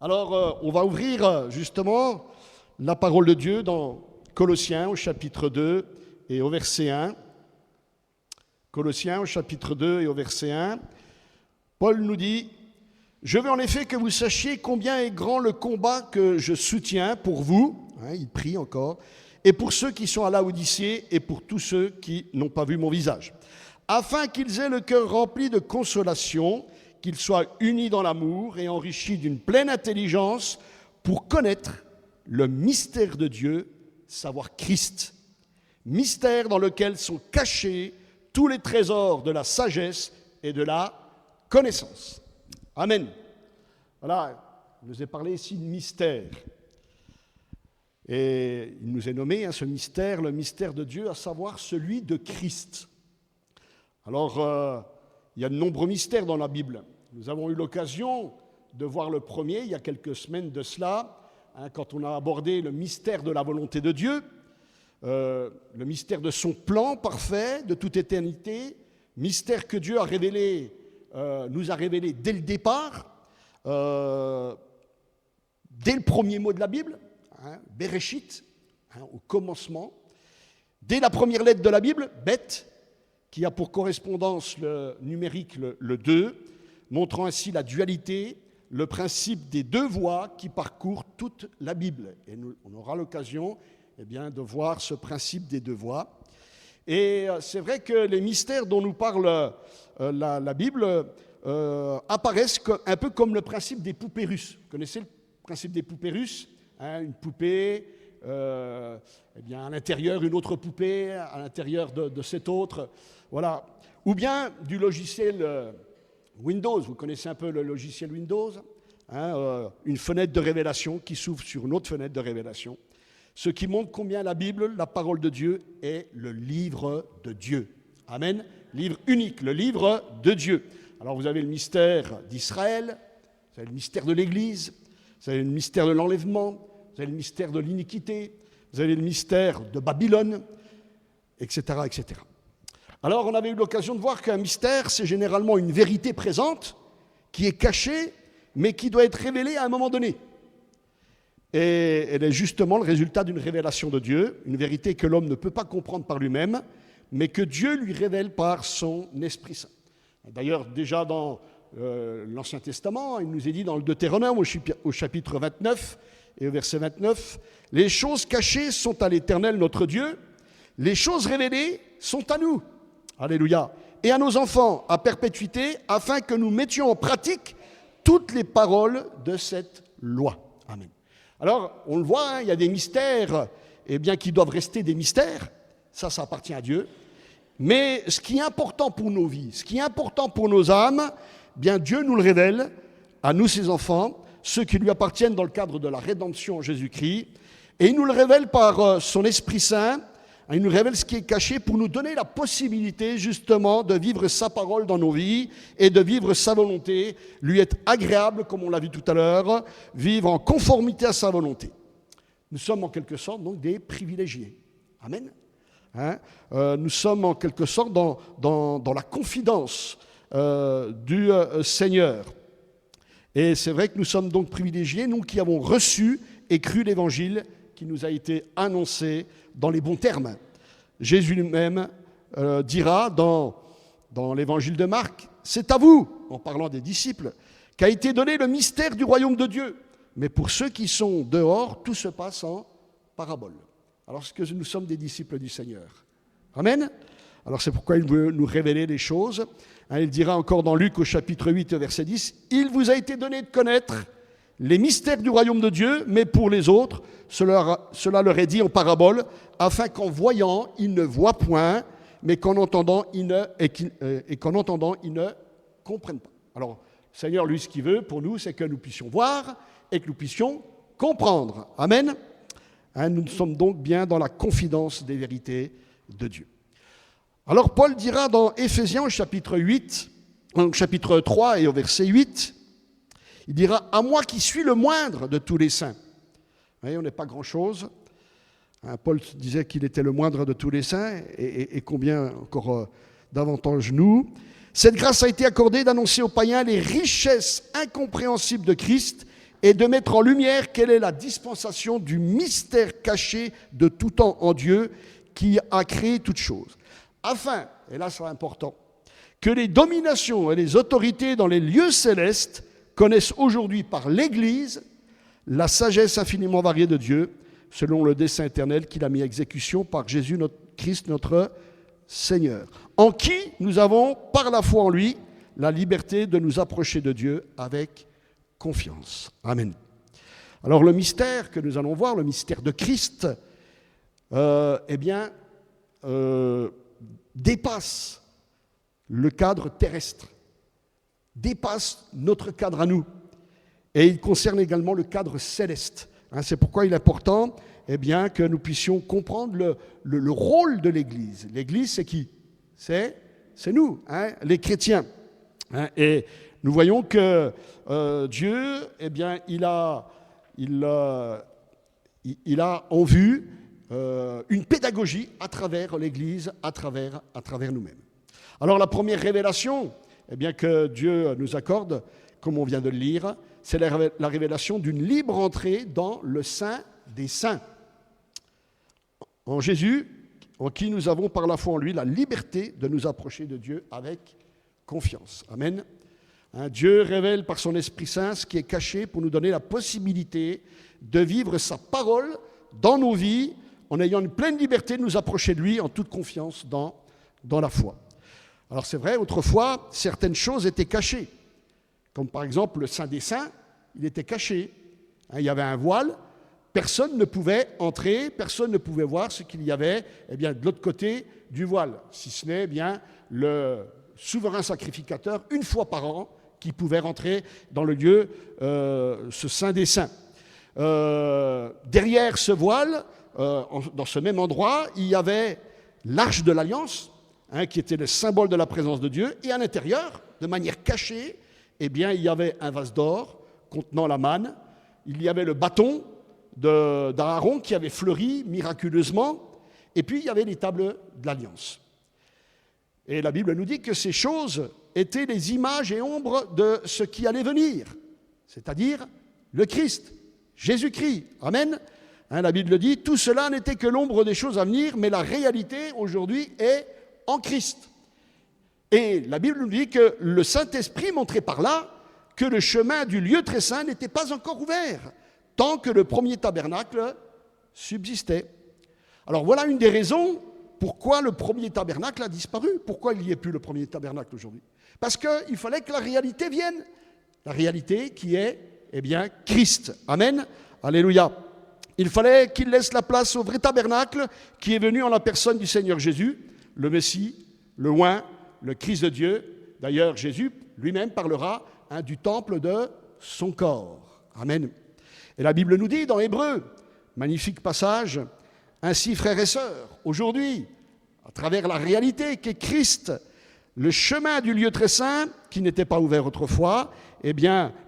Alors, on va ouvrir justement la parole de Dieu dans Colossiens au chapitre 2 et au verset 1. Colossiens au chapitre 2 et au verset 1. Paul nous dit « Je veux en effet que vous sachiez combien est grand le combat que je soutiens pour vous. » Il prie encore. « Et pour ceux qui sont à Laodicée et pour tous ceux qui n'ont pas vu mon visage. Afin qu'ils aient le cœur rempli de consolation, qu'ils soient unis dans l'amour et enrichis d'une pleine intelligence pour connaître le mystère de Dieu, savoir Christ. Mystère dans lequel sont cachés tous les trésors de la sagesse et de la connaissance. » Amen. Voilà, il nous est parlé ici de mystère. Et il nous est nommé ce mystère, le mystère de Dieu, à savoir celui de Christ. Alors, il y a de nombreux mystères dans la Bible. Nous avons eu l'occasion de voir le premier il y a quelques semaines de cela, quand on a abordé le mystère de la volonté de Dieu, le mystère de son plan parfait de toute éternité, mystère que Dieu a révélé, nous a révélé dès le départ, dès le premier mot de la Bible, Bereshit, au commencement, dès la première lettre de la Bible, Bet, qui a pour correspondance le numérique le 2, montrant ainsi la dualité, le principe des deux voies qui parcourent toute la Bible. Et on aura l'occasion de voir ce principe des deux voies. Et c'est vrai que les mystères dont nous parle la Bible apparaissent un peu comme le principe des poupées russes. Vous connaissez le principe des poupées russes ? Une poupée, à l'intérieur une autre poupée, à l'intérieur de cette autre. Voilà. Ou bien du logiciel Windows. Vous connaissez un peu le logiciel Windows, une fenêtre de révélation qui s'ouvre sur une autre fenêtre de révélation. Ce qui montre combien la Bible, la parole de Dieu, est le livre de Dieu. Amen. Livre unique, le livre de Dieu. Alors vous avez le mystère d'Israël, vous avez le mystère de l'Église, vous avez le mystère de l'enlèvement, vous avez le mystère de l'iniquité, vous avez le mystère de Babylone, etc., etc. Alors, on avait eu l'occasion de voir qu'un mystère, c'est généralement une vérité présente qui est cachée, mais qui doit être révélée à un moment donné. Et elle est justement le résultat d'une révélation de Dieu, une vérité que l'homme ne peut pas comprendre par lui-même, mais que Dieu lui révèle par son Esprit Saint. D'ailleurs, déjà dans l'Ancien Testament, il nous est dit dans le Deutéronome au chapitre 29 et au verset 29, « Les choses cachées sont à l'Éternel notre Dieu, les choses révélées sont à nous. » Alléluia. Et à nos enfants à perpétuité, afin que nous mettions en pratique toutes les paroles de cette loi. Amen. Alors, on le voit, il y a des mystères qui doivent rester des mystères. Ça appartient à Dieu. Mais ce qui est important pour nos vies, ce qui est important pour nos âmes, Dieu nous le révèle, à nous ses enfants, ceux qui lui appartiennent dans le cadre de la rédemption en Jésus-Christ. Et il nous le révèle par son Esprit Saint. Il nous révèle ce qui est caché pour nous donner la possibilité justement de vivre sa parole dans nos vies et de vivre sa volonté, lui être agréable, comme on l'a vu tout à l'heure, vivre en conformité à sa volonté. Nous sommes en quelque sorte donc des privilégiés. Amen. Nous sommes en quelque sorte dans la confidence du Seigneur. Et c'est vrai que nous sommes donc privilégiés, nous qui avons reçu et cru l'Évangile qui nous a été annoncé dans les bons termes. Jésus lui-même dira dans l'Évangile de Marc, « C'est à vous, en parlant des disciples, qu'a été donné le mystère du royaume de Dieu. Mais pour ceux qui sont dehors, tout se passe en parabole. » Alors, est-ce que nous sommes des disciples du Seigneur? Amen. Alors, c'est pourquoi il veut nous révéler les choses. Il dira encore dans Luc au chapitre 8, verset 10, « Il vous a été donné de connaître les mystères du royaume de Dieu, mais pour les autres, cela leur est dit en parabole, afin qu'en voyant, ils ne voient point, mais qu'en entendant, ils ne comprennent pas. » Alors, le Seigneur, lui, ce qu'il veut pour nous, c'est que nous puissions voir et que nous puissions comprendre. Amen. Nous sommes donc bien dans la confidence des vérités de Dieu. Alors, Paul dira dans Éphésiens, au chapitre 3 et au verset 8, il dira « À moi qui suis le moindre de tous les saints ». Vous voyez, on n'est pas grand-chose. Paul disait qu'il était le moindre de tous les saints, et combien encore davantage nous. Cette grâce a été accordée d'annoncer aux païens les richesses incompréhensibles de Christ et de mettre en lumière quelle est la dispensation du mystère caché de tout temps en Dieu qui a créé toutes choses. Afin, et là c'est important, que les dominations et les autorités dans les lieux célestes connaissent aujourd'hui par l'Église la sagesse infiniment variée de Dieu, selon le dessein éternel qu'il a mis à exécution par Jésus, notre Christ, notre Seigneur, en qui nous avons, par la foi en lui, la liberté de nous approcher de Dieu avec confiance. Amen. Alors le mystère que nous allons voir, le mystère de Christ, dépasse le cadre terrestre, dépasse notre cadre à nous, et il concerne également le cadre céleste. C'est pourquoi il est important que nous puissions comprendre le rôle de l'Église. L'Église, c'est qui? C'est nous, les chrétiens. Et nous voyons que Dieu, il a en vue une pédagogie à travers l'Église, à travers nous-mêmes. Alors la première révélation que Dieu nous accorde, comme on vient de le lire, c'est la révélation d'une libre entrée dans le Saint des Saints. En Jésus, en qui nous avons par la foi en lui la liberté de nous approcher de Dieu avec confiance. Amen. Dieu révèle par son Esprit Saint ce qui est caché pour nous donner la possibilité de vivre sa parole dans nos vies en ayant une pleine liberté de nous approcher de lui en toute confiance dans la foi. Alors c'est vrai, autrefois, certaines choses étaient cachées, comme par exemple le Saint des Saints, il était caché. Il y avait un voile, personne ne pouvait entrer, personne ne pouvait voir ce qu'il y avait de l'autre côté du voile, si ce n'est le souverain sacrificateur, une fois par an, qui pouvait rentrer dans le lieu, ce Saint des Saints. Derrière ce voile, dans ce même endroit, il y avait l'Arche de l'Alliance, qui était le symbole de la présence de Dieu, et à l'intérieur, de manière cachée, il y avait un vase d'or contenant la manne, il y avait le bâton d'Aaron qui avait fleuri miraculeusement, et puis il y avait les tables de l'Alliance. Et la Bible nous dit que ces choses étaient les images et ombres de ce qui allait venir, c'est-à-dire le Christ, Jésus-Christ. Amen. La Bible dit, tout cela n'était que l'ombre des choses à venir, mais la réalité aujourd'hui est en Christ. Et la Bible nous dit que le Saint-Esprit montrait par là que le chemin du lieu très saint n'était pas encore ouvert, tant que le premier tabernacle subsistait. Alors voilà une des raisons pourquoi le premier tabernacle a disparu. Pourquoi il n'y ait plus le premier tabernacle aujourd'hui? Parce qu'il fallait que la réalité vienne. La réalité qui est, Christ. Amen. Alléluia. Il fallait qu'il laisse la place au vrai tabernacle qui est venu en la personne du Seigneur Jésus, le Messie, le oint, le Christ de Dieu. D'ailleurs, Jésus lui-même parlera du temple de son corps. Amen. Et la Bible nous dit dans Hébreux, magnifique passage, ainsi frères et sœurs, aujourd'hui, à travers la réalité qu'est Christ, le chemin du lieu très saint, qui n'était pas ouvert autrefois,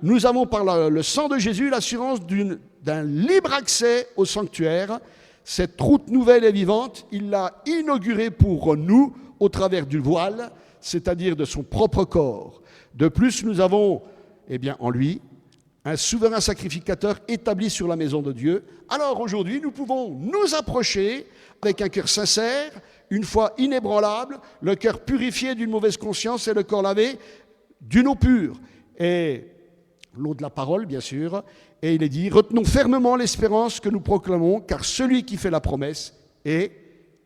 nous avons par le sang de Jésus l'assurance d'un libre accès au sanctuaire. Cette route nouvelle et vivante, il l'a inaugurée pour nous au travers du voile, c'est-à-dire de son propre corps. De plus, nous avons, en lui, un souverain sacrificateur établi sur la maison de Dieu. Alors aujourd'hui, nous pouvons nous approcher avec un cœur sincère, une foi inébranlable, le cœur purifié d'une mauvaise conscience et le corps lavé d'une eau pure. Et l'eau de la parole, bien sûr. Et il est dit, retenons fermement l'espérance que nous proclamons, car celui qui fait la promesse est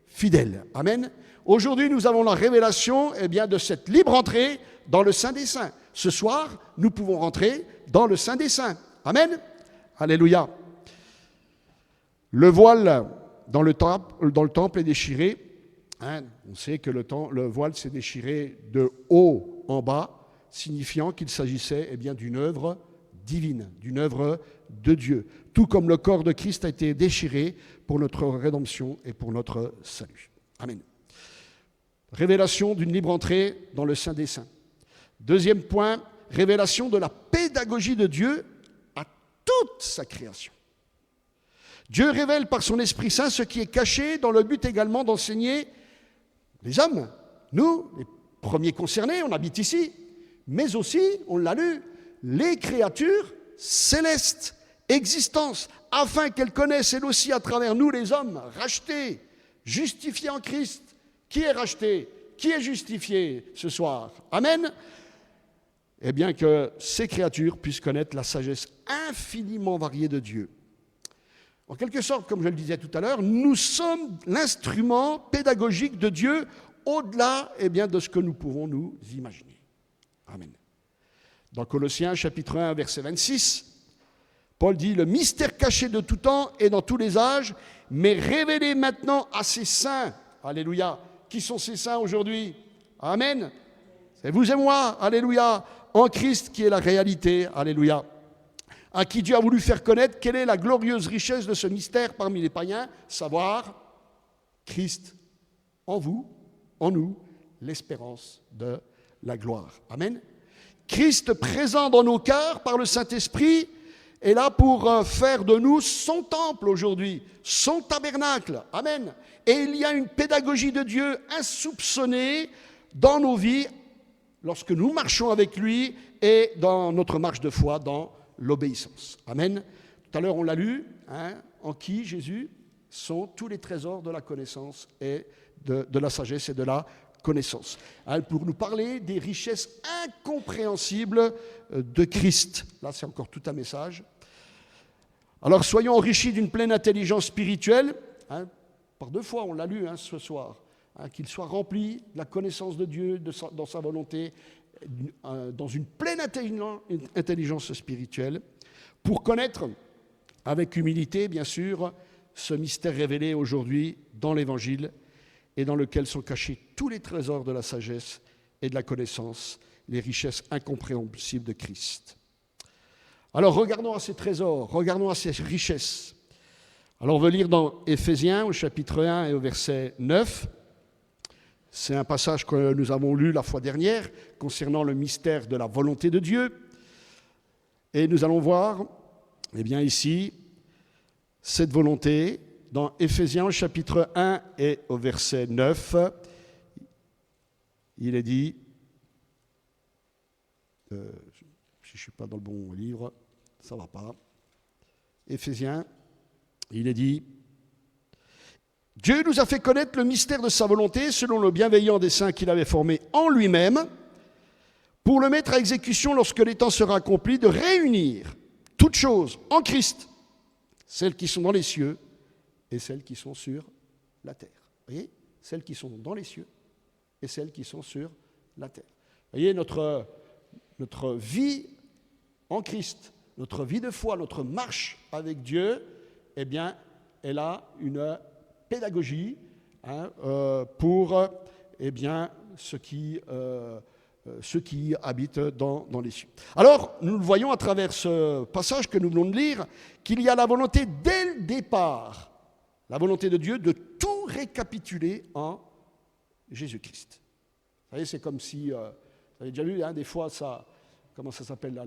fidèle. Amen. Aujourd'hui, nous avons la révélation de cette libre entrée dans le Saint des Saints. Ce soir, nous pouvons rentrer dans le Saint des Saints. Amen. Alléluia. Le voile dans le temple est déchiré. On sait que le voile s'est déchiré de haut en bas, signifiant qu'il s'agissait d'une œuvre divine, d'une œuvre de Dieu. Tout comme le corps de Christ a été déchiré pour notre rédemption et pour notre salut. Amen. Révélation d'une libre entrée dans le Saint des Saints. Deuxième point, révélation de la pédagogie de Dieu à toute sa création. Dieu révèle par son Esprit Saint ce qui est caché dans le but également d'enseigner les hommes, nous, les premiers concernés, on habite ici, mais aussi, on l'a lu, les créatures céleste existence, afin qu'elle connaisse elle aussi à travers nous les hommes, rachetés, justifiés en Christ. Qui est racheté? Qui est justifié ce soir? Amen. Eh bien que ces créatures puissent connaître la sagesse infiniment variée de Dieu. En quelque sorte, comme je le disais tout à l'heure, nous sommes l'instrument pédagogique de Dieu au-delà de ce que nous pouvons nous imaginer. Amen. Dans Colossiens chapitre 1, verset 26, Paul dit « Le mystère caché de tout temps et dans tous les âges, mais révélé maintenant à ses saints. » Alléluia. Qui sont ces saints aujourd'hui? Amen. C'est vous et moi. Alléluia. En Christ qui est la réalité. Alléluia. À qui Dieu a voulu faire connaître quelle est la glorieuse richesse de ce mystère parmi les païens, savoir Christ en vous, en nous, l'espérance de la gloire. Amen. Christ présent dans nos cœurs par le Saint-Esprit est là pour faire de nous son temple aujourd'hui, son tabernacle. Amen. Et il y a une pédagogie de Dieu insoupçonnée dans nos vies lorsque nous marchons avec lui et dans notre marche de foi, dans l'obéissance. Amen. Tout à l'heure, on l'a lu, en qui, Jésus, sont tous les trésors de la connaissance et de la sagesse et de la connaissance. Pour nous parler des richesses incompréhensibles de Christ. Là, c'est encore tout un message. Alors, soyons enrichis d'une pleine intelligence spirituelle. Par 2 fois, on l'a lu ce soir. Qu'il soit rempli de la connaissance de Dieu, dans sa volonté, dans une pleine intelligence spirituelle, pour connaître avec humilité, bien sûr, ce mystère révélé aujourd'hui dans l'Évangile et dans lequel sont cachés tous les trésors de la sagesse et de la connaissance, les richesses incompréhensibles de Christ. Alors regardons à ces trésors, regardons à ces richesses. Alors on veut lire dans Éphésiens au chapitre 1 et au verset 9. C'est un passage que nous avons lu la fois dernière concernant le mystère de la volonté de Dieu. Et nous allons voir, ici, cette volonté dans Éphésiens au chapitre 1 et au verset 9. Il est dit, si je ne suis pas dans le bon livre, ça ne va pas. Éphésiens, il est dit, Dieu nous a fait connaître le mystère de sa volonté selon le bienveillant dessein qu'il avait formé en lui-même pour le mettre à exécution lorsque les temps sera accompli, de réunir toutes choses en Christ, celles qui sont dans les cieux et celles qui sont sur la terre. Vous voyez? Celles qui sont dans les cieux et celles qui sont sur la terre. Vous voyez, notre vie en Christ, notre vie de foi, notre marche avec Dieu, elle a une pédagogie pour ceux qui habitent dans les cieux. Alors, nous le voyons à travers ce passage que nous venons de lire, qu'il y a la volonté dès le départ, la volonté de Dieu de tout récapituler en Jésus-Christ. Vous savez, c'est comme si, vous avez déjà vu, des fois, ça, comment ça s'appelle là,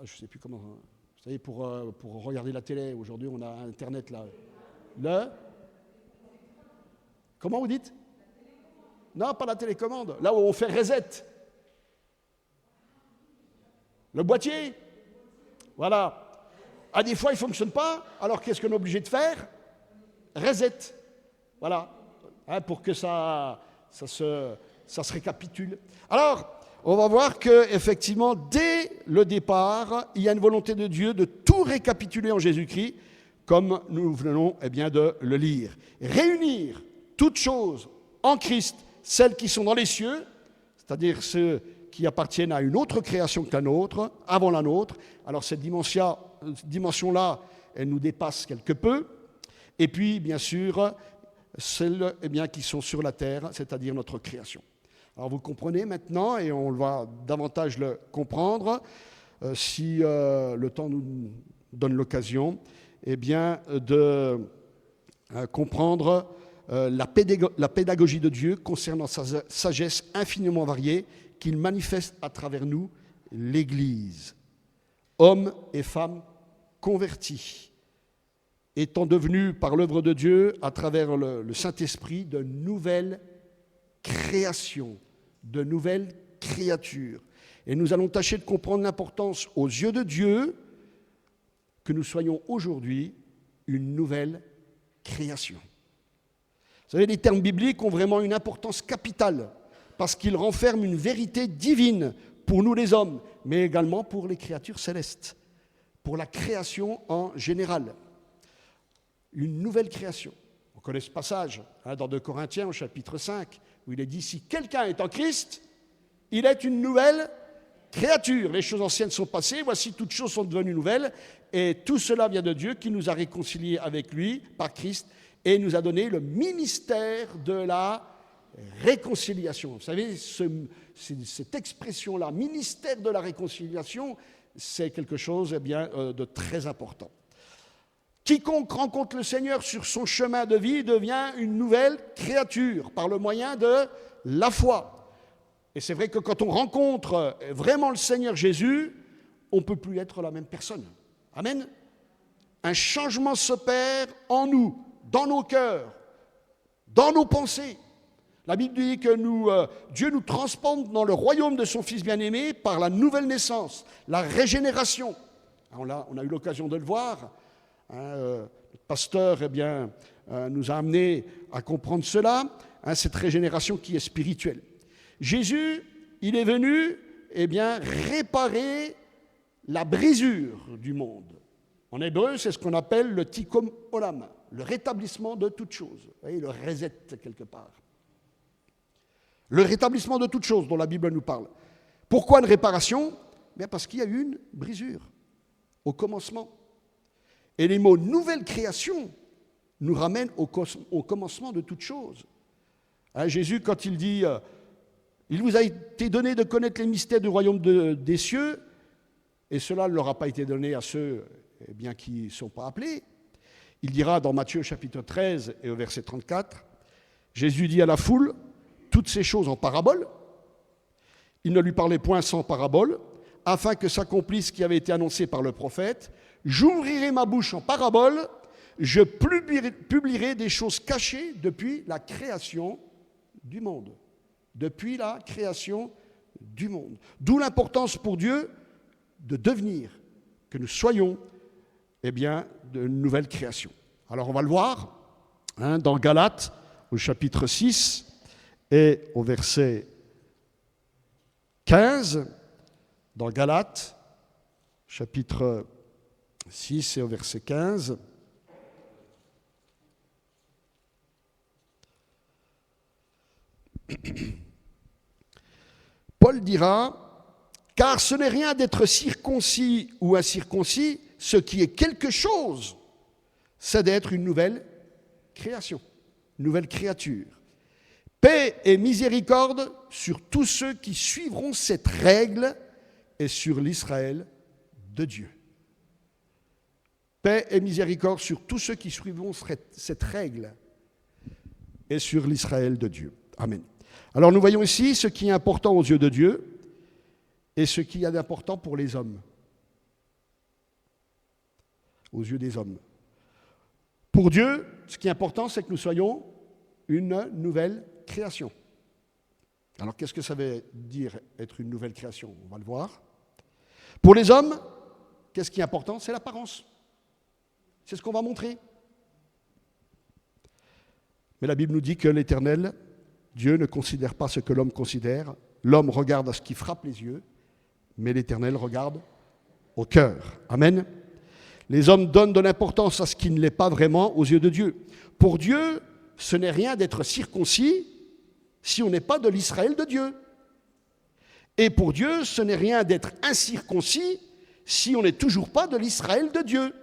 je ne sais plus comment. Vous savez, pour regarder la télé, aujourd'hui, on a Internet là. Comment vous dites? Non, pas la télécommande. Là où on fait reset. Le boîtier. Voilà. Des fois, il ne fonctionne pas. Alors, qu'est-ce qu'on est obligé de faire? Reset. Voilà. Pour que ça se récapitule. Alors, on va voir qu'effectivement, dès le départ, il y a une volonté de Dieu de tout récapituler en Jésus-Christ, comme nous venons de le lire. Réunir toutes choses en Christ, celles qui sont dans les cieux, c'est-à-dire ceux qui appartiennent à une autre création que la nôtre, avant la nôtre. Alors cette dimension-là, elle nous dépasse quelque peu. Et puis, bien sûr, celles qui sont sur la terre, c'est-à-dire notre création. Alors vous comprenez maintenant, et on va davantage le comprendre, si le temps nous donne l'occasion, de comprendre la pédagogie de Dieu concernant sa sagesse infiniment variée qu'il manifeste à travers nous, l'Église. Hommes et femmes convertis, étant devenus par l'œuvre de Dieu, à travers le Saint-Esprit, de nouvelles créations, de nouvelles créature. Et nous allons tâcher de comprendre l'importance aux yeux de Dieu que nous soyons aujourd'hui une nouvelle création. Vous savez, les termes bibliques ont vraiment une importance capitale parce qu'ils renferment une vérité divine pour nous les hommes, mais également pour les créatures célestes, pour la création en général. Une nouvelle création. On connaît ce passage dans 2 Corinthiens au chapitre 5, où il est dit « Si quelqu'un est en Christ, il est une nouvelle créature. Les choses anciennes sont passées, voici toutes choses sont devenues nouvelles. Et tout cela vient de Dieu qui nous a réconciliés avec lui par Christ et nous a donné le ministère de la réconciliation. » Vous savez, cette expression-là, ministère de la réconciliation, c'est quelque chose de très important. Quiconque rencontre le Seigneur sur son chemin de vie devient une nouvelle créature par le moyen de la foi. Et c'est vrai que quand on rencontre vraiment le Seigneur Jésus, on ne peut plus être la même personne. Amen. Un changement s'opère en nous, dans nos cœurs, dans nos pensées. La Bible dit que Dieu nous transporte dans le royaume de son Fils bien-aimé par la nouvelle naissance, la régénération. On a eu l'occasion de le voir. Le pasteur nous a amené à comprendre cela, cette régénération qui est spirituelle. Jésus, il est venu réparer la brisure du monde. En hébreu, c'est ce qu'on appelle le tikkun olam, le rétablissement de toutes choses. Vous voyez, le reset quelque part. Le rétablissement de toutes choses dont la Bible nous parle. Pourquoi une réparation ? Bien parce qu'il y a eu une brisure au commencement. Et les mots « nouvelle création » nous ramènent au commencement de toutes choses. Jésus, quand il dit « Il vous a été donné de connaître les mystères du royaume des cieux », et cela ne leur a pas été donné à ceux qui ne sont pas appelés. Il dira dans Matthieu chapitre 13 et au verset 34, Jésus dit à la foule toutes ces choses en parabole. Il ne lui parlait point sans parabole, afin que s'accomplisse ce qui avait été annoncé par le prophète. J'ouvrirai ma bouche en parabole, je publierai des choses cachées depuis la création du monde. Depuis la création du monde. D'où l'importance pour Dieu de devenir, que nous soyons, de nouvelles créations. Alors on va le voir dans Galates, au chapitre 6 et au verset 15. Dans Galates, chapitre 6 et au verset 15. Paul dira, « Car ce n'est rien d'être circoncis ou incirconcis, ce qui est quelque chose, c'est d'être une nouvelle création, une nouvelle créature. Paix et miséricorde sur tous ceux qui suivront cette règle et sur l'Israël de Dieu. » Paix et miséricorde sur tous ceux qui suivront cette règle et sur l'Israël de Dieu. Amen. Alors nous voyons ici ce qui est important aux yeux de Dieu et ce qui est d'important pour les hommes. Aux yeux des hommes. Pour Dieu, ce qui est important, c'est que nous soyons une nouvelle création. Alors qu'est-ce que ça veut dire être une nouvelle création ? On va le voir. Pour les hommes, qu'est-ce qui est important ? C'est l'apparence. C'est ce qu'on va montrer. Mais la Bible nous dit que l'Éternel, Dieu ne considère pas ce que l'homme considère. L'homme regarde à ce qui frappe les yeux, mais l'Éternel regarde au cœur. Amen. Les hommes donnent de l'importance à ce qui ne l'est pas vraiment aux yeux de Dieu. Pour Dieu, ce n'est rien d'être circoncis si on n'est pas de l'Israël de Dieu. Et pour Dieu, ce n'est rien d'être incirconcis si on n'est toujours pas de l'Israël de Dieu.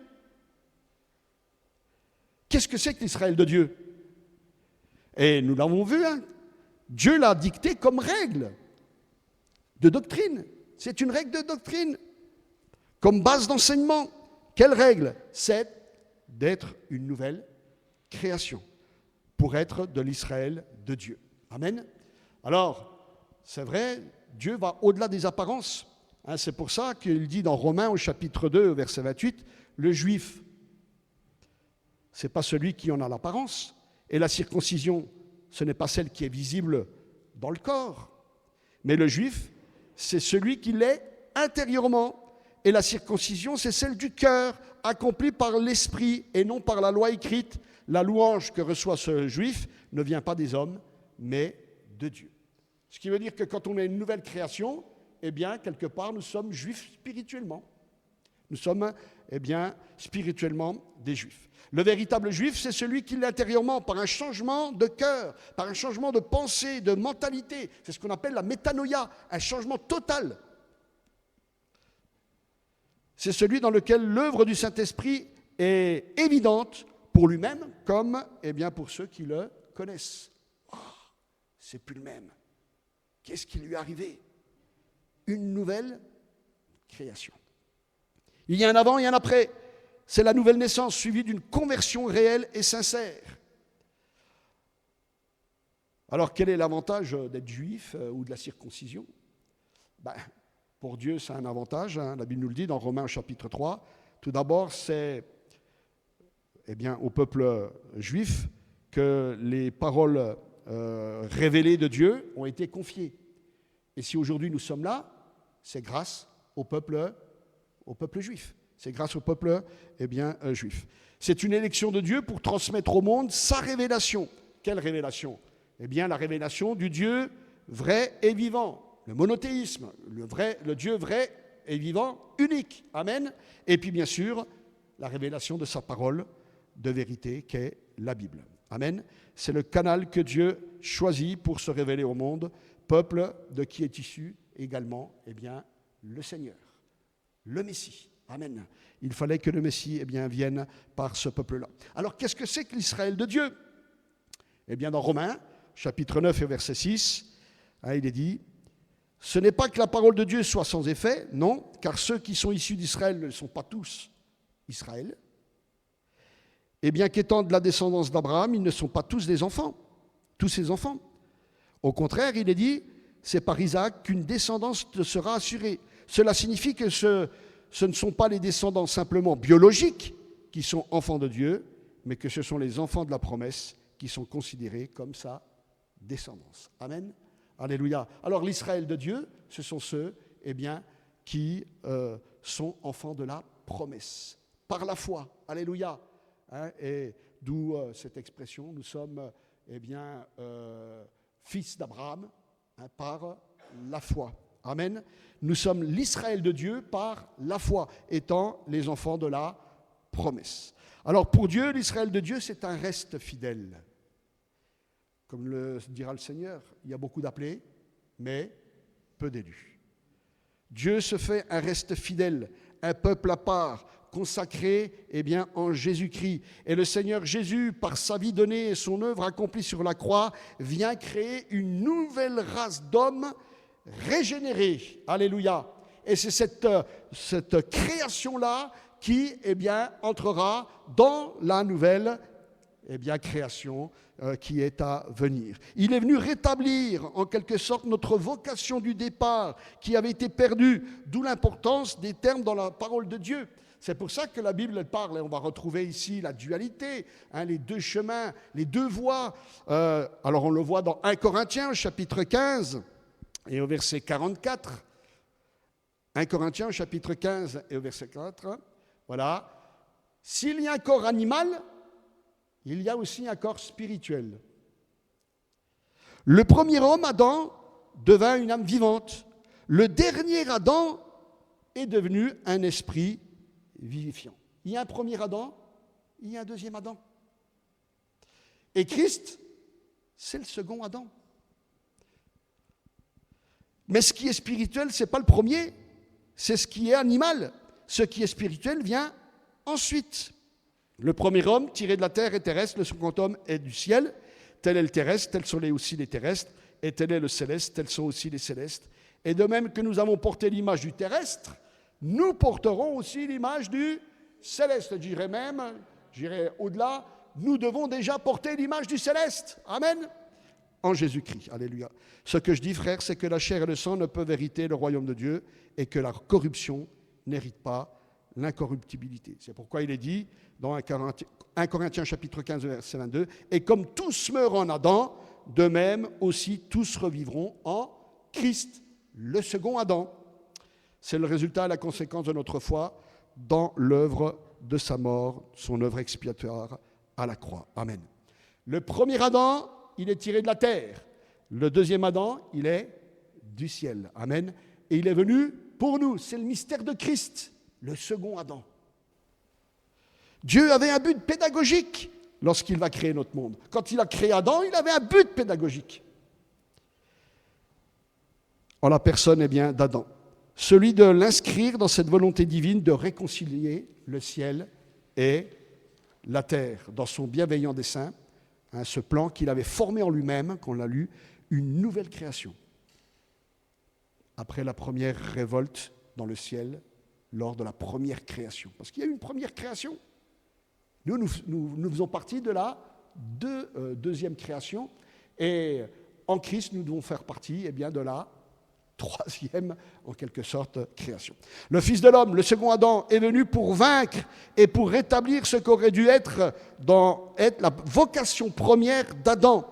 Qu'est-ce que c'est que l'Israël de Dieu ? Et nous l'avons vu, Dieu l'a dicté comme règle de doctrine. C'est une règle de doctrine, comme base d'enseignement. Quelle règle ? C'est d'être une nouvelle création, pour être de l'Israël de Dieu. Amen. Alors, c'est vrai, Dieu va au-delà des apparences. C'est pour ça qu'il dit dans Romains au chapitre 2, verset 28, le juif, ce n'est pas celui qui en a l'apparence, et la circoncision, ce n'est pas celle qui est visible dans le corps, Mais le juif, c'est celui qui l'est intérieurement. Et la circoncision, c'est celle du cœur, accomplie par l'esprit et non par la loi écrite. La louange que reçoit ce juif ne vient pas des hommes, mais de Dieu. Ce qui veut dire que quand on est une nouvelle création, eh bien, quelque part, nous sommes juifs spirituellement. Nous sommes, eh bien, spirituellement des juifs. Le véritable juif, c'est celui qui l'est intérieurement, par un changement de cœur, par un changement de pensée, de mentalité. C'est ce qu'on appelle la métanoïa, un changement total. C'est celui dans lequel l'œuvre du Saint-Esprit est évidente pour lui-même, comme eh bien, pour ceux qui le connaissent. Oh, c'est plus le même. Qu'est-ce qui lui est arrivé? Une nouvelle création. Il y a un avant et un après. C'est la nouvelle naissance suivie d'une conversion réelle et sincère. Alors, quel est l'avantage d'être juif ou de la circoncision? Pour Dieu, c'est un avantage. La Bible nous le dit dans Romains chapitre 3. Tout d'abord, c'est au peuple juif que les paroles révélées de Dieu ont été confiées. Et si aujourd'hui nous sommes là, c'est grâce au peuple juif. C'est grâce au peuple juif. C'est une élection de Dieu pour transmettre au monde sa révélation. Quelle révélation? La révélation du Dieu vrai et vivant. Le monothéisme, le Dieu vrai et vivant, unique. Amen. Et puis bien sûr, la révélation de sa parole de vérité qu'est la Bible. Amen. C'est le canal que Dieu choisit pour se révéler au monde, peuple de qui est issu également le Seigneur, le Messie. Amen. Il fallait que le Messie vienne par ce peuple-là. Alors qu'est-ce que c'est que l'Israël de Dieu? Dans Romains, chapitre 9 et verset 6, il est dit: ce n'est pas que la parole de Dieu soit sans effet, non, car ceux qui sont issus d'Israël ne sont pas tous Israël. Et bien qu'étant de la descendance d'Abraham, ils ne sont pas tous des enfants, tous ses enfants. Au contraire, il est dit, c'est par Isaac qu'une descendance te sera assurée. Cela signifie que ce ne sont pas les descendants simplement biologiques qui sont enfants de Dieu, mais que ce sont les enfants de la promesse qui sont considérés comme sa descendance. Amen. Alléluia. Alors l'Israël de Dieu, ce sont ceux qui sont enfants de la promesse, par la foi. Alléluia. Et d'où cette expression, nous sommes fils d'Abraham par la foi. Amen. Nous sommes l'Israël de Dieu par la foi, étant les enfants de la promesse. Alors pour Dieu, l'Israël de Dieu, c'est un reste fidèle. Comme le dira le Seigneur, il y a beaucoup d'appelés, mais peu d'élus. Dieu se fait un reste fidèle, un peuple à part, consacré en Jésus-Christ. Et le Seigneur Jésus, par sa vie donnée et son œuvre accomplie sur la croix, vient créer une nouvelle race d'hommes régénérés. Alléluia. Et c'est cette création-là qui entrera dans la nouvelle création qui est à venir. Il est venu rétablir en quelque sorte notre vocation du départ qui avait été perdue, d'où l'importance des termes dans la parole de Dieu. C'est pour ça que la Bible parle, et on va retrouver ici la dualité, les deux chemins, les deux voies. Alors on le voit dans 1 Corinthiens, chapitre 15, et au verset 44. 1 Corinthiens, chapitre 15, et au verset 4. Voilà. S'il y a un corps animal, il y a aussi un corps spirituel. Le premier homme, Adam, devint une âme vivante. Le dernier Adam est devenu un esprit vivifiant. Il y a un premier Adam, il y a un deuxième Adam. Et Christ, c'est le second Adam. Mais ce qui est spirituel, ce n'est pas le premier, c'est ce qui est animal. Ce qui est spirituel vient ensuite. Le premier homme tiré de la terre est terrestre, le second homme est du ciel. Tel est le terrestre, tels sont aussi les terrestres, et tel est le céleste, tels sont aussi les célestes. Et de même que nous avons porté l'image du terrestre, nous porterons aussi l'image du céleste. J'irai au-delà, nous devons déjà porter l'image du céleste. Amen. En Jésus-Christ. Alléluia. Ce que je dis, frère, c'est que la chair et le sang ne peuvent hériter le royaume de Dieu et que la corruption n'hérite pas l'incorruptibilité. C'est pourquoi il est dit dans 1 Corinthiens chapitre 15 verset 22, « Et comme tous meurent en Adam, de même aussi tous revivront en Christ, le second Adam. C'est le résultat et la conséquence de notre foi dans l'œuvre de sa mort, son œuvre expiatoire à la croix. Amen. Le premier Adam, il est tiré de la terre. Le deuxième Adam, il est du ciel. Amen. Et il est venu pour nous. C'est le mystère de Christ, le second Adam. Dieu avait un but pédagogique lorsqu'il va créer notre monde. Quand il a créé Adam, il avait un but pédagogique. En la personne, d'Adam. Celui de l'inscrire dans cette volonté divine de réconcilier le ciel et la terre dans son bienveillant dessein, ce plan qu'il avait formé en lui-même, qu'on l'a lu, une nouvelle création. Après la première révolte dans le ciel, lors de la première création. Parce qu'il y a eu une première création. Nous faisons partie de la deuxième création. Et en Christ, nous devons faire partie de la troisième, en quelque sorte, création. Le Fils de l'homme, le second Adam, est venu pour vaincre et pour rétablir ce qu'aurait dû être la vocation première d'Adam.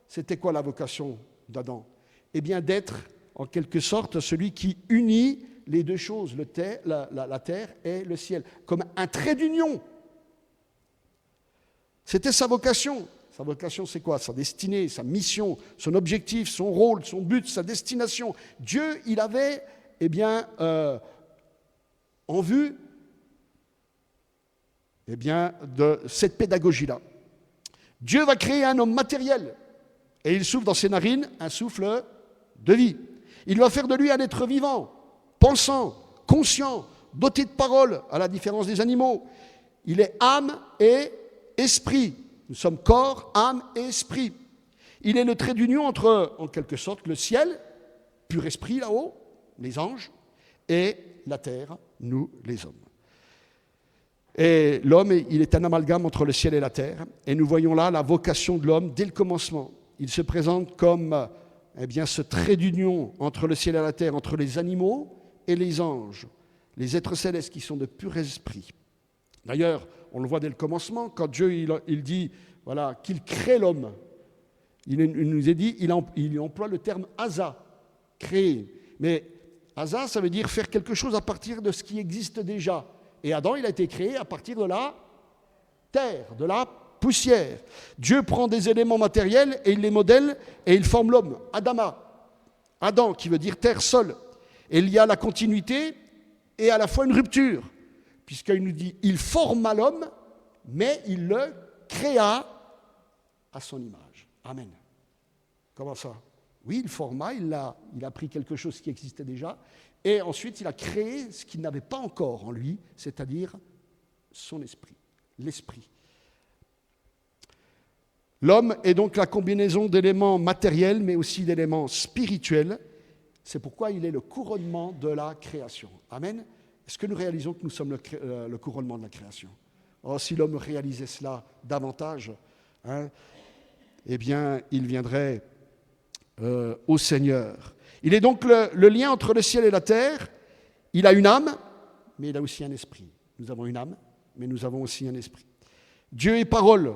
C'était quoi la vocation d'Adam ? D'être, en quelque sorte, celui qui unit les deux choses, la terre et le ciel, comme un trait d'union. C'était sa vocation. Sa vocation, c'est quoi ? Sa destinée, sa mission, son objectif, son rôle, son but, sa destination. Dieu, il avait, en vue, de cette pédagogie-là. Dieu va créer un homme matériel et il souffle dans ses narines un souffle de vie. Il va faire de lui un être vivant, pensant, conscient, doté de parole, à la différence des animaux. Il est âme et esprit. Nous sommes corps, âme et esprit. Il est le trait d'union entre, en quelque sorte, le ciel, pur esprit là-haut, les anges, et la terre, nous les hommes. Et l'homme, il est un amalgame entre le ciel et la terre. Et nous voyons là la vocation de l'homme dès le commencement. Il se présente comme ce trait d'union entre le ciel et la terre, entre les animaux et les anges, les êtres célestes qui sont de pur esprit. D'ailleurs, on le voit dès le commencement, quand Dieu il dit qu'il crée l'homme, il nous est dit, il emploie le terme asa, créer. Mais asa, ça veut dire faire quelque chose à partir de ce qui existe déjà. Et Adam, il a été créé à partir de la terre, de la poussière. Dieu prend des éléments matériels et il les modèle et il forme l'homme, Adama. Adam, qui veut dire terre, sol. Et il y a la continuité et à la fois une rupture. Puisqu'il nous dit, il forma l'homme, mais il le créa à son image. Amen. Comment ça ? Oui, il forma, il a pris quelque chose qui existait déjà, et ensuite il a créé ce qu'il n'avait pas encore en lui, c'est-à-dire son esprit, l'esprit. L'homme est donc la combinaison d'éléments matériels, mais aussi d'éléments spirituels. C'est pourquoi il est le couronnement de la création. Amen. Est-ce que nous réalisons que nous sommes le couronnement de la création ? Oh, si l'homme réalisait cela davantage, il viendrait au Seigneur. Il est donc le lien entre le ciel et la terre. Il a une âme, mais il a aussi un esprit. Nous avons une âme, mais nous avons aussi un esprit. Dieu est parole,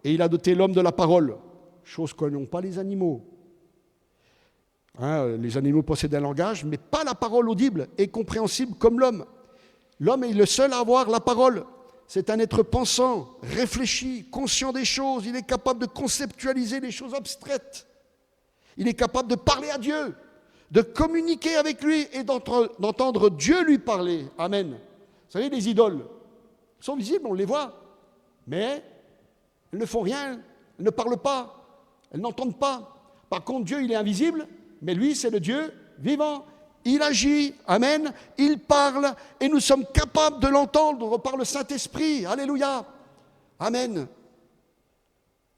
et il a doté l'homme de la parole, chose que n'ont pas les animaux. Les animaux possèdent un langage, mais pas la parole audible et compréhensible comme l'homme. L'homme est le seul à avoir la parole. C'est un être pensant, réfléchi, conscient des choses. Il est capable de conceptualiser les choses abstraites. Il est capable de parler à Dieu, de communiquer avec lui et d'entendre Dieu lui parler. Amen. Vous savez, les idoles sont visibles, on les voit, mais elles ne font rien, elles ne parlent pas, elles n'entendent pas. Par contre, Dieu, il est invisible, mais lui, c'est le Dieu vivant. Il agit, amen, il parle, et nous sommes capables de l'entendre par le Saint-Esprit. Alléluia, amen.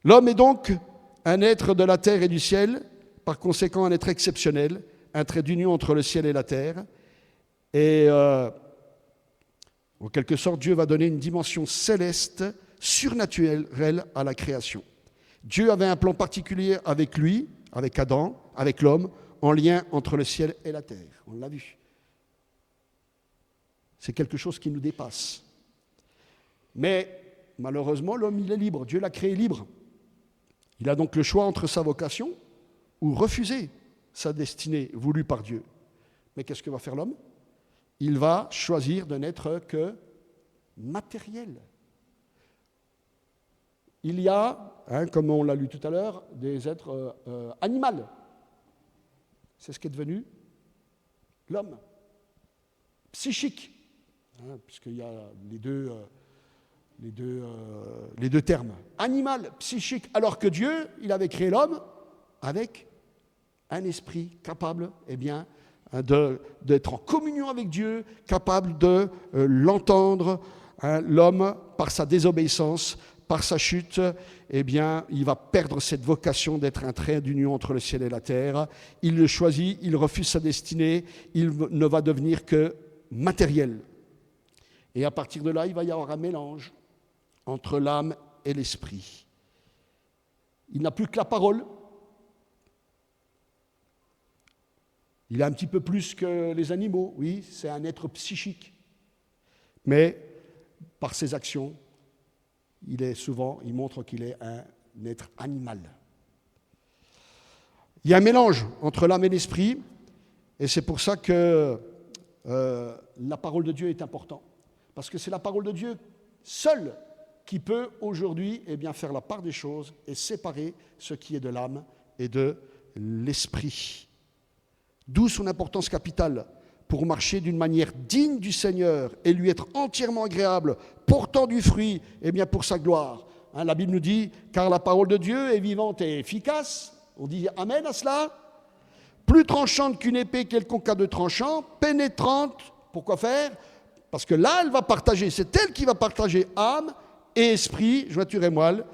L'homme est donc un être de la terre et du ciel, par conséquent un être exceptionnel, un trait d'union entre le ciel et la terre. Et en quelque sorte, Dieu va donner une dimension céleste, surnaturelle à la création. Dieu avait un plan particulier avec lui, avec Adam, avec l'homme, en lien entre le ciel et la terre. On l'a vu. C'est quelque chose qui nous dépasse. Mais malheureusement, l'homme, il est libre. Dieu l'a créé libre. Il a donc le choix entre sa vocation ou refuser sa destinée voulue par Dieu. Mais qu'est-ce que va faire l'homme? Il va choisir de n'être que matériel. Il y a, comme on l'a lu tout à l'heure, des êtres animaux. C'est ce qu'est devenu l'homme. Psychique, puisqu'il y a les deux termes. Animal, psychique, alors que Dieu, il avait créé l'homme avec un esprit capable, d'être en communion avec Dieu, capable de l'entendre. L'homme, par sa désobéissance, par sa chute, il va perdre cette vocation d'être un trait d'union entre le ciel et la terre. Il le choisit, il refuse sa destinée, il ne va devenir que matériel. Et à partir de là, il va y avoir un mélange entre l'âme et l'esprit. Il n'a plus que la parole. Il est un petit peu plus que les animaux, oui, c'est un être psychique. Mais par ses actions, il montre qu'il est un être animal. Il y a un mélange entre l'âme et l'esprit, et c'est pour ça que la parole de Dieu est importante. Parce que c'est la parole de Dieu seule qui peut aujourd'hui faire la part des choses et séparer ce qui est de l'âme et de l'esprit. D'où son importance capitale pour marcher d'une manière digne du Seigneur et lui être entièrement agréable, portant du fruit pour sa gloire. La Bible nous dit, car la parole de Dieu est vivante et efficace. On dit amen à cela. Plus tranchante qu'une épée quelconque à deux tranchants, pénétrante. Pourquoi faire? Parce que là, elle va partager, c'est elle qui va partager âme et esprit, jointure et moelle,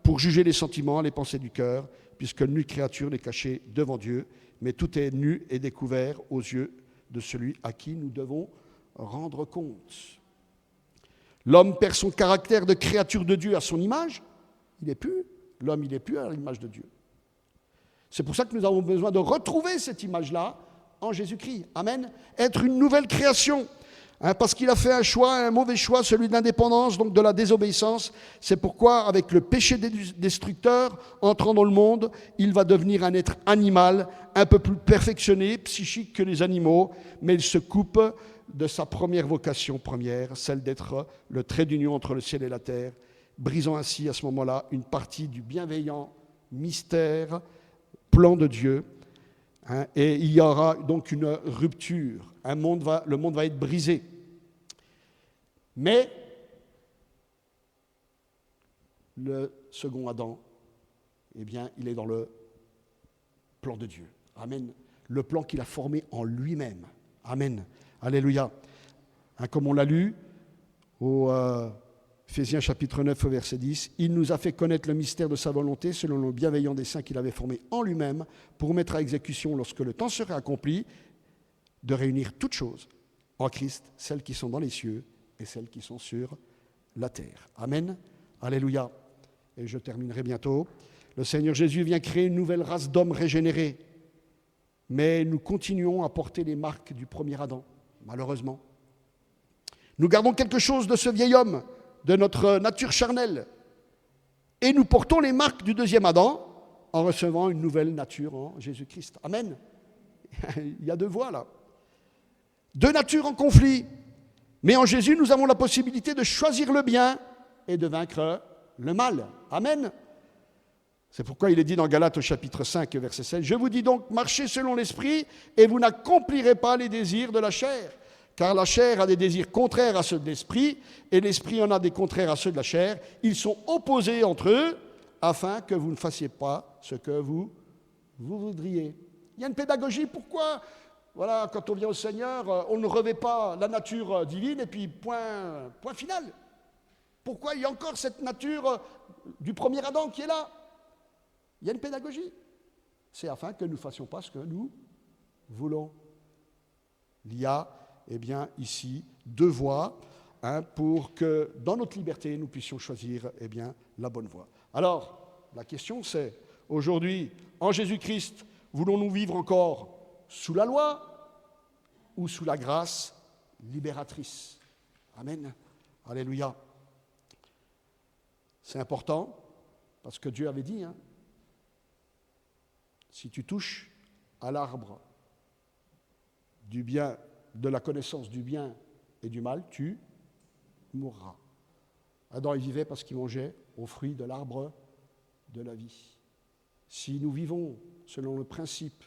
pour juger les sentiments, les pensées du cœur, puisque nulle créature n'est cachée devant Dieu, mais tout est nu et découvert aux yeux de celui à qui nous devons rendre compte. L'homme perd son caractère de créature de Dieu à son image. L'homme, il n'est plus à l'image de Dieu. C'est pour ça que nous avons besoin de retrouver cette image-là en Jésus-Christ. Amen. Être une nouvelle création. Parce qu'il a fait un mauvais choix, celui de l'indépendance, donc de la désobéissance. C'est pourquoi, avec le péché destructeur entrant dans le monde, il va devenir un être animal, un peu plus perfectionné, psychique que les animaux, mais il se coupe de sa première vocation première, celle d'être le trait d'union entre le ciel et la terre, brisant ainsi à ce moment-là une partie du bienveillant mystère, plan de Dieu. Et il y aura donc une rupture. Le monde va être brisé. Mais le second Adam, il est dans le plan de Dieu. Amen. Le plan qu'il a formé en lui-même. Amen. Alléluia. Comme on l'a lu au Éphésiens chapitre 9, verset 10, « Il nous a fait connaître le mystère de sa volonté selon le bienveillant dessein qu'il avait formé en lui-même pour mettre à exécution, lorsque le temps serait accompli, de réunir toutes choses en Christ, celles qui sont dans les cieux et celles qui sont sur la terre. » Amen. Alléluia. Et je terminerai bientôt. Le Seigneur Jésus vient créer une nouvelle race d'hommes régénérés. Mais nous continuons à porter les marques du premier Adam, malheureusement. Nous gardons quelque chose de ce vieil homme, de notre nature charnelle. Et nous portons les marques du deuxième Adam en recevant une nouvelle nature en Jésus-Christ. Amen. Il y a deux voies là. Deux natures en conflit. Mais en Jésus, nous avons la possibilité de choisir le bien et de vaincre le mal. Amen. C'est pourquoi il est dit dans Galates au chapitre 5, verset 16, « Je vous dis donc, marchez selon l'esprit et vous n'accomplirez pas les désirs de la chair. Car la chair a des désirs contraires à ceux de l'esprit, et l'esprit en a des contraires à ceux de la chair. Ils sont opposés entre eux, afin que vous ne fassiez pas ce que vous voudriez. » Il y a une pédagogie. Pourquoi, quand on vient au Seigneur, on ne revêt pas la nature divine, et puis point final. Pourquoi il y a encore cette nature du premier Adam qui est là? Il y a une pédagogie. C'est afin que nous ne fassions pas ce que nous voulons. Il y a ici deux voies pour que dans notre liberté, nous puissions choisir la bonne voie. Alors, la question c'est, aujourd'hui, en Jésus-Christ, voulons-nous vivre encore sous la loi ou sous la grâce libératrice? Amen. Alléluia. C'est important, parce que Dieu avait dit, si tu touches à l'arbre du bien, de la connaissance du bien et du mal, tu mourras. Adam y vivait parce qu'il mangeait au fruit de l'arbre de la vie. Si nous vivons selon le principe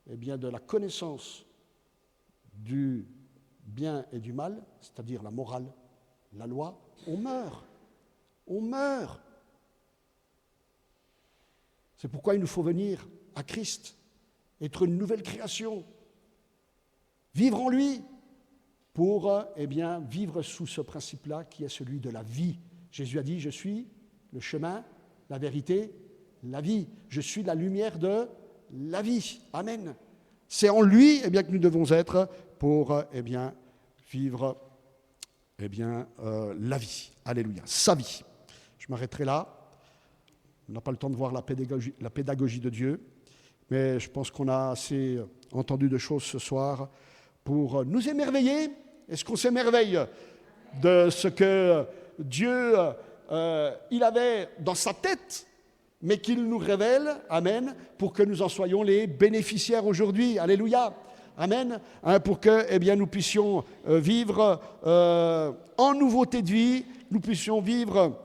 de la connaissance du bien et du mal, c'est-à-dire la morale, la loi, on meurt. On meurt. C'est pourquoi il nous faut venir à Christ, être une nouvelle création, vivre en lui pour vivre sous ce principe-là qui est celui de la vie. Jésus a dit, je suis le chemin, la vérité, la vie. Je suis la lumière de la vie. Amen. C'est en lui que nous devons être pour vivre la vie. Alléluia. Sa vie. Je m'arrêterai là. On n'a pas le temps de voir la pédagogie de Dieu, mais je pense qu'on a assez entendu de choses ce soir pour nous émerveiller. Est-ce qu'on s'émerveille de ce que Dieu il avait dans sa tête, mais qu'il nous révèle, amen, pour que nous en soyons les bénéficiaires aujourd'hui. Alléluia. Amen. Pour que nous puissions vivre en nouveauté de vie, nous puissions vivre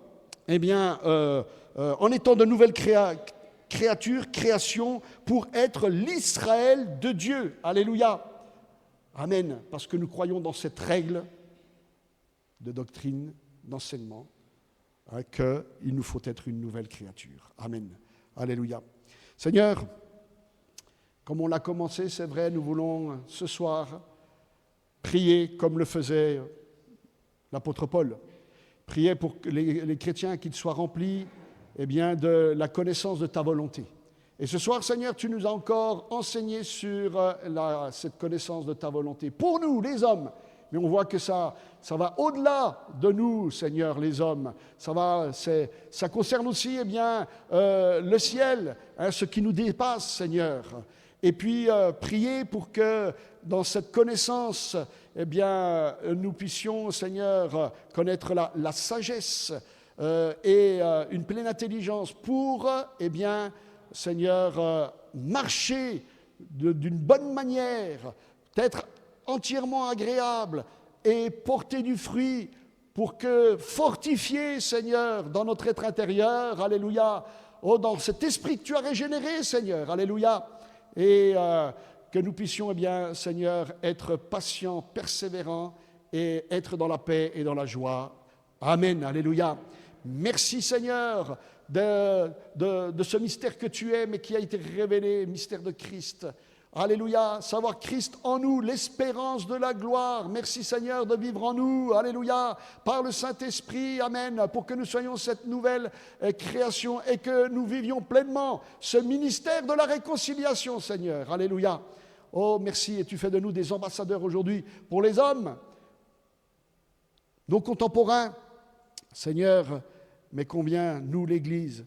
en étant de nouvelles créations pour être l'Israël de Dieu. Alléluia. Amen. Parce que nous croyons dans cette règle de doctrine, d'enseignement, qu'il nous faut être une nouvelle créature. Amen. Alléluia. Seigneur, comme on l'a commencé, c'est vrai, nous voulons ce soir prier comme le faisait l'apôtre Paul. Prier pour que les chrétiens qu'ils soient remplis de la connaissance de ta volonté. Et ce soir, Seigneur, tu nous as encore enseigné sur cette connaissance de ta volonté. Pour nous, les hommes, mais on voit que ça va au-delà de nous, Seigneur, les hommes. Ça concerne aussi le ciel, ce qui nous dépasse, Seigneur. Et puis, prier pour que dans cette connaissance, nous puissions, Seigneur, connaître la sagesse et une pleine intelligence pour, Seigneur, marcher d'une bonne manière, être entièrement agréable et porter du fruit pour que fortifier, Seigneur, dans notre être intérieur, alléluia, dans cet esprit que tu as régénéré, Seigneur, alléluia, et que nous puissions, Seigneur, être patients, persévérants et être dans la paix et dans la joie. Amen, alléluia. Merci, Seigneur, de ce mystère que tu es, mais qui a été révélé, mystère de Christ. Alléluia, savoir Christ en nous, l'espérance de la gloire. Merci Seigneur de vivre en nous, alléluia, par le Saint-Esprit, amen, pour que nous soyons cette nouvelle création et que nous vivions pleinement ce ministère de la réconciliation, Seigneur, alléluia. Oh, merci, et tu fais de nous des ambassadeurs aujourd'hui pour les hommes, nos contemporains, Seigneur, mais combien nous, l'Église,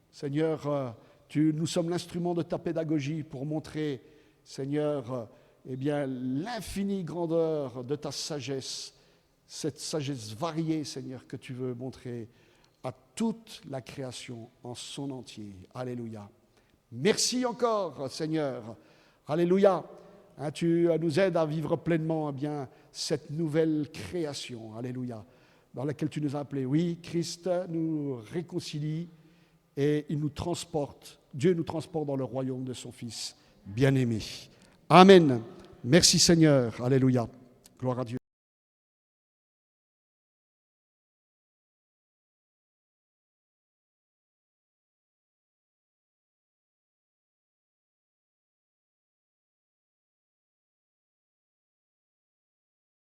Seigneur, nous sommes l'instrument de ta pédagogie pour montrer, Seigneur, l'infinie grandeur de ta sagesse, cette sagesse variée, Seigneur, que tu veux montrer à toute la création en son entier. Alléluia. Merci encore, Seigneur. Alléluia. Tu nous aides à vivre pleinement cette nouvelle création. Alléluia. Dans laquelle tu nous as appelés. Oui, Christ nous réconcilie et il nous transporte. Dieu nous transporte dans le royaume de son Fils bien-aimé. Amen. Merci Seigneur. Alléluia. Gloire à Dieu.